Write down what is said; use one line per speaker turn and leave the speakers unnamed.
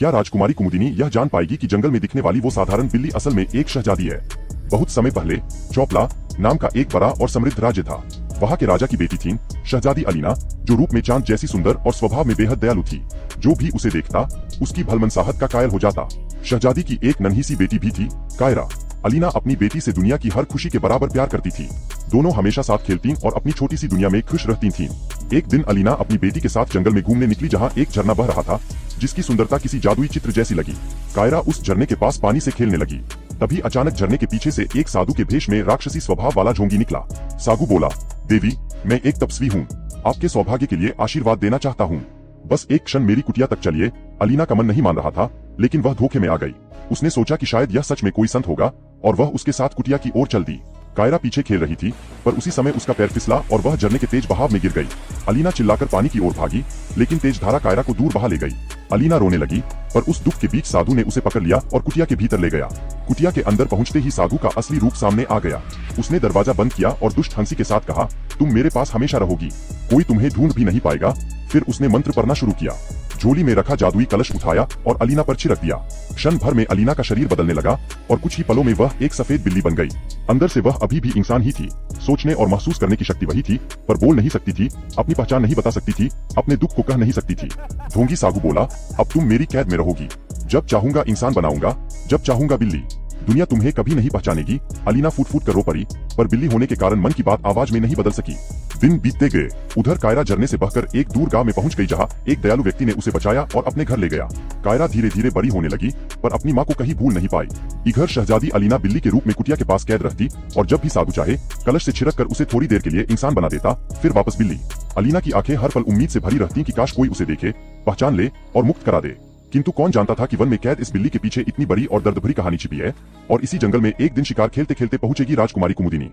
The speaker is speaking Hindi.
क्या राजकुमारी कुमुदिनी यह जान पाएगी कि जंगल में दिखने वाली वो साधारण बिल्ली असल में एक शहजादी है। बहुत समय पहले चौपला नाम का एक बड़ा और समृद्ध राज्य था। वहाँ के राजा की बेटी थी शहजादी अलीना, जो रूप में चांद जैसी सुंदर और स्वभाव में बेहद दयालु थी। जो भी उसे देखता उसकी भलमनसाहत का कायल हो जाता। शहजादी की एक नन्ही सी बेटी भी थी, कायरा। अलीना अपनी बेटी से दुनिया की हर खुशी के बराबर प्यार करती थी। दोनों हमेशा साथ खेलती और अपनी छोटी सी दुनिया में खुश रहती थीं। एक दिन अलीना अपनी बेटी के साथ जंगल में घूमने निकली, जहाँ एक झरना बह रहा था जिसकी सुंदरता किसी जादुई चित्र जैसी लगी। कायरा उस झरने के पास पानी से खेलने लगी। तभी अचानक झरने के पीछे से एक साधु के भेष में राक्षसी स्वभाव वाला ढोंगी निकला। साधु बोला, देवी, मैं एक तपस्वी हूँ, आपके सौभाग्य के लिए आशीर्वाद देना चाहता हूँ। बस एक क्षण मेरी कुटिया तक चलिए। अलीना का मन नहीं मान रहा था, लेकिन वह धोखे में आ गई। उसने सोचा कि शायद यह सच में कोई संत होगा और वह उसके साथ कुटिया की ओर चल दी। कायरा पीछे खेल रही थी, पर उसी समय उसका पैर फिसला और वह झरने के तेज बहाव में गिर गई। अलीना चिल्लाकर पानी की ओर भागी, लेकिन तेज धारा कायरा को दूर बहा ले गई। अलीना रोने लगी, पर उस दुख के बीच साधु ने उसे पकड़ लिया और कुटिया के भीतर ले गया। कुटिया के अंदर पहुंचते ही साधु का असली रूप सामने आ गया। उसने दरवाजा बंद किया और दुष्ट हंसी के साथ कहा, तुम मेरे पास हमेशा रहोगी, कोई तुम्हें ढूंढ भी नहीं पाएगा। फिर उसने मंत्र पढ़ना शुरू किया। झोली में रखा जादुई कलश उठाया और अलीना पर छिड़क दिया। क्षण भर में अलीना का शरीर बदलने लगा और कुछ ही पलों में वह एक सफेद बिल्ली बन गई। अंदर से वह अभी भी इंसान ही थी। सोचने और महसूस करने की शक्ति वही थी, पर बोल नहीं सकती थी, अपनी पहचान नहीं बता सकती थी, अपने दुख को कह नहीं सकती थी। ढोंगी साधु बोला, अब तुम मेरी कैद में रहोगी। जब चाहूंगा इंसान बनाऊंगा, जब चाहूंगा बिल्ली। दुनिया तुम्हें कभी नहीं पहचानेगी। अलीना फूट फूट कर रो पड़ी, पर बिल्ली होने के कारण मन की बात आवाज में नहीं बदल सकी। दिन बीतते गए। उधर कायरा झरने से बहकर एक दूर गांव में पहुंच गई, जहां एक दयालु व्यक्ति ने उसे बचाया और अपने घर ले गया। कायरा धीरे धीरे बड़ी होने लगी, पर अपनी माँ को कहीं भूल नहीं पाई। इधर शहजादी अलीना बिल्ली के रूप में कुटिया के पास कैद रहती और जब भी साधु चाहे कलश से छिड़क कर उसे थोड़ी देर के लिए इंसान बना देता, फिर वापस बिल्ली। अलीना की आंखें हर पल उम्मीद से भरी रहती कि काश कोई उसे देखे, पहचान ले और मुक्त करा दे। किंतु कौन जानता था कि वन में कैद इस बिल्ली के पीछे इतनी बड़ी और दर्द भरी कहानी छिपी है, और इसी जंगल में एक दिन शिकार खेलते खेलते पहुंचेगी राजकुमारी कुमुदिनी।